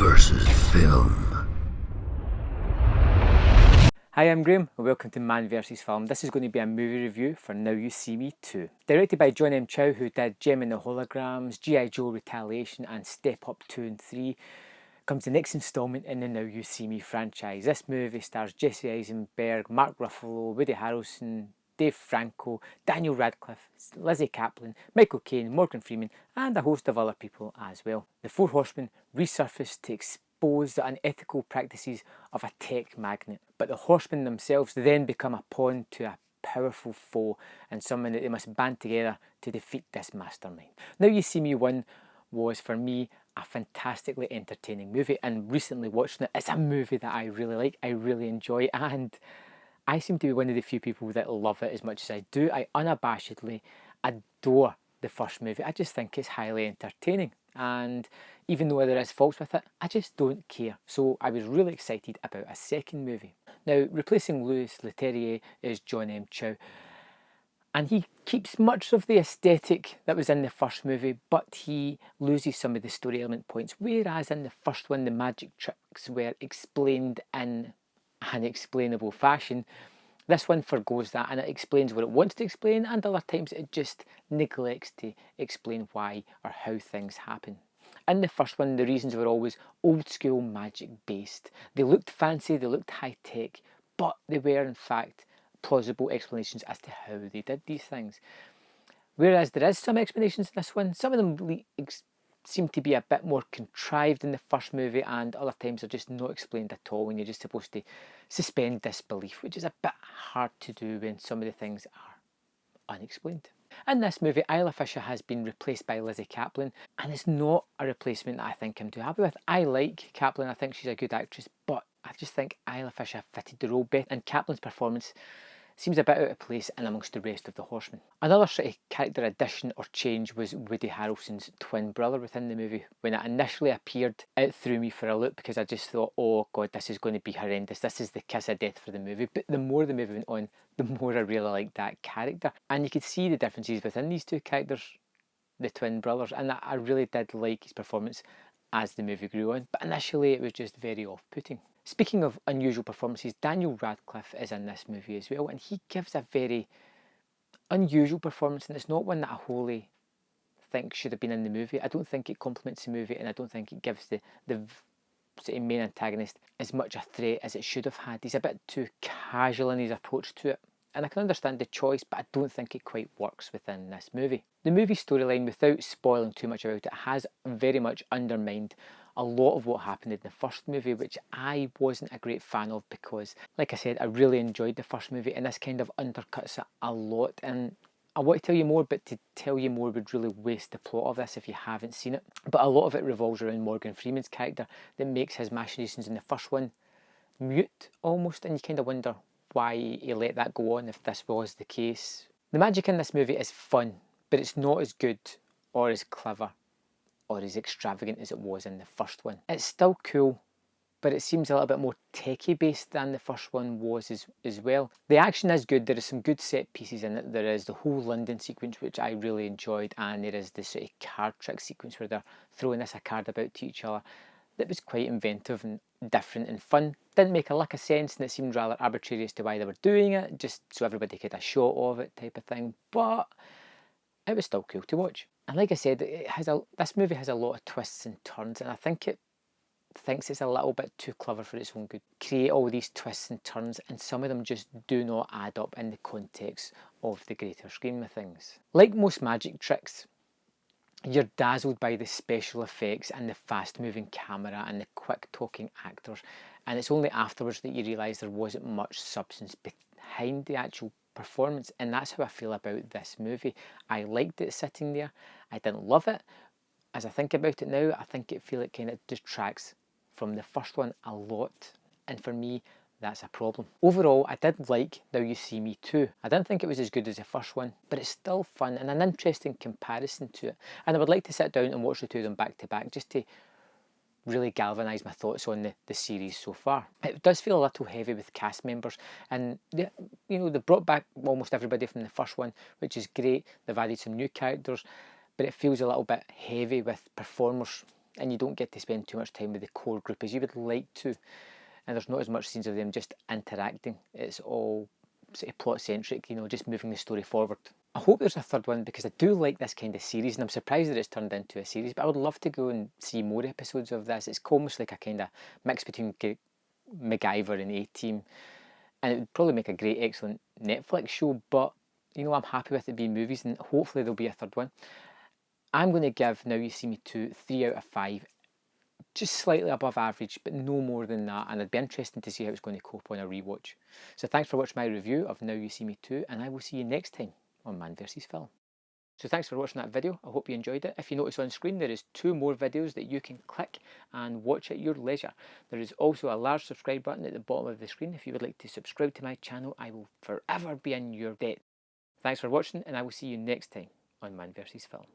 versus film. Hi, I'm Graham and welcome to Man vs Film. This is going to be a movie review for Now You See Me 2. Directed by John M. Chow, who did Gem and the Holograms, G.I. Joe Retaliation and Step Up 2 and 3, comes the next instalment in the Now You See Me franchise. This movie stars Jesse Eisenberg, Mark Ruffalo, Woody Harrelson, Dave Franco, Daniel Radcliffe, Lizzie Kaplan, Michael Caine, Morgan Freeman and a host of other people as well. The Four Horsemen resurface to expose the unethical practices of a tech magnate, but the horsemen themselves then become a pawn to a powerful foe and someone that they must band together to defeat this mastermind. Now You See Me 1 was, for me, a fantastically entertaining movie, and recently watching it, it's a movie that I really like, I really enjoy, and I seem to be one of the few people that love it as much as I do. I unabashedly adore the first movie. I just think it's highly entertaining, and even though there is faults with it, I just don't care. So I was really excited about a second movie. Now, replacing Louis Leterrier is John M. Chow, and he keeps much of the aesthetic that was in the first movie, but he loses some of the story element points. Whereas in the first one, the magic tricks were explained in an explainable fashion, this one forgoes that and it explains what it wants to explain, and other times it just neglects to explain why or how things happen. In the first one, the reasons were always old school magic based. They looked fancy, they looked high tech, but they were in fact plausible explanations as to how they did these things. Whereas there is some explanations in this one, some of them seem to be a bit more contrived in the first movie, and other times they're just not explained at all when you're just supposed to suspend disbelief, which is a bit hard to do when some of the things are unexplained. In this movie, Isla Fisher has been replaced by Lizzie Kaplan, and it's not a replacement that I think I'm too happy with. I like Kaplan, I think she's a good actress, but I just think Isla Fisher fitted the role better, and Kaplan's performance seems a bit out of place in amongst the rest of the horsemen. Another sort of character addition or change was Woody Harrelson's twin brother within the movie. When it initially appeared, it threw me for a loop because I just thought, oh god, this is going to be horrendous. This is the kiss of death for the movie. But the more the movie went on, the more I really liked that character. And you could see the differences within these two characters, the twin brothers, and I really did like his performance as the movie grew on. But initially it was just very off-putting. Speaking of unusual performances, Daniel Radcliffe is in this movie as well, and he gives a very unusual performance, and it's not one that I wholly think should have been in the movie. I don't think it complements the movie, and I don't think it gives the sort of main antagonist as much a threat as it should have had. He's a bit too casual in his approach to it, and I can understand the choice, but I don't think it quite works within this movie. The movie storyline, without spoiling too much about it, has very much undermined a lot of what happened in the first movie, which I wasn't a great fan of because, like I said, I really enjoyed the first movie, and this kind of undercuts it a lot. And I want to tell you more, but to tell you more would really waste the plot of this if you haven't seen it. But a lot of it revolves around Morgan Freeman's character that makes his machinations in the first one mute almost, and you kind of wonder why he let that go on if this was the case. The magic in this movie is fun, but it's not as good or as clever or as extravagant as it was in the first one. It's still cool, but it seems a little bit more techie based than the first one was as well. The action is good, there is some good set pieces in it. There is the whole London sequence, which I really enjoyed, and there is the sort of card trick sequence where they're throwing this a card about to each other. That was quite inventive and different and fun. Didn't make a lick of sense, and it seemed rather arbitrary as to why they were doing it, just so everybody could have a shot of it type of thing, but it was still cool to watch. And like I said, this movie has a lot of twists and turns, and I think it thinks it's a little bit too clever for its own good. Create all these twists and turns, and some of them just do not add up in the context of the greater scheme of things. Like most magic tricks, you're dazzled by the special effects and the fast-moving camera and the quick-talking actors, and it's only afterwards that you realise there wasn't much substance behind the actual performance, and that's how I feel about this movie. I liked it sitting there. I didn't love it. As I think about it now, I feel it kind of detracts from the first one a lot, and for me, that's a problem. Overall, I did like Now You See Me 2. I didn't think it was as good as the first one, but it's still fun and an interesting comparison to it. And I would like to sit down and watch the two of them back to back just to really galvanise my thoughts on the series so far. It does feel a little heavy with cast members, and they brought back almost everybody from the first one, which is great. They've added some new characters, but it feels a little bit heavy with performers and you don't get to spend too much time with the core group as you would like to, and there's not as much scenes of them just interacting. It's all sort of plot centric, you know, just moving the story forward. I hope there's a third one because I do like this kind of series, and I'm surprised that it's turned into a series, but I would love to go and see more episodes of this. It's almost like a kind of mix between MacGyver and A-Team, and it would probably make a great, excellent Netflix show, but you know, I'm happy with it being movies, and hopefully there'll be a third one. I'm going to give Now You See Me 2 3 out of 5, just slightly above average, but no more than that, and it'd be interesting to see how it's going to cope on a rewatch. So thanks for watching my review of Now You See Me 2, and I will see you next time on Man vs Film. So thanks for watching that video. I hope you enjoyed it. If you notice on screen, there is 2 more videos that you can click and watch at your leisure. There is also a large subscribe button at the bottom of the screen. If you would like to subscribe to my channel, I will forever be in your debt. Thanks for watching, and I will see you next time on Man vs Film.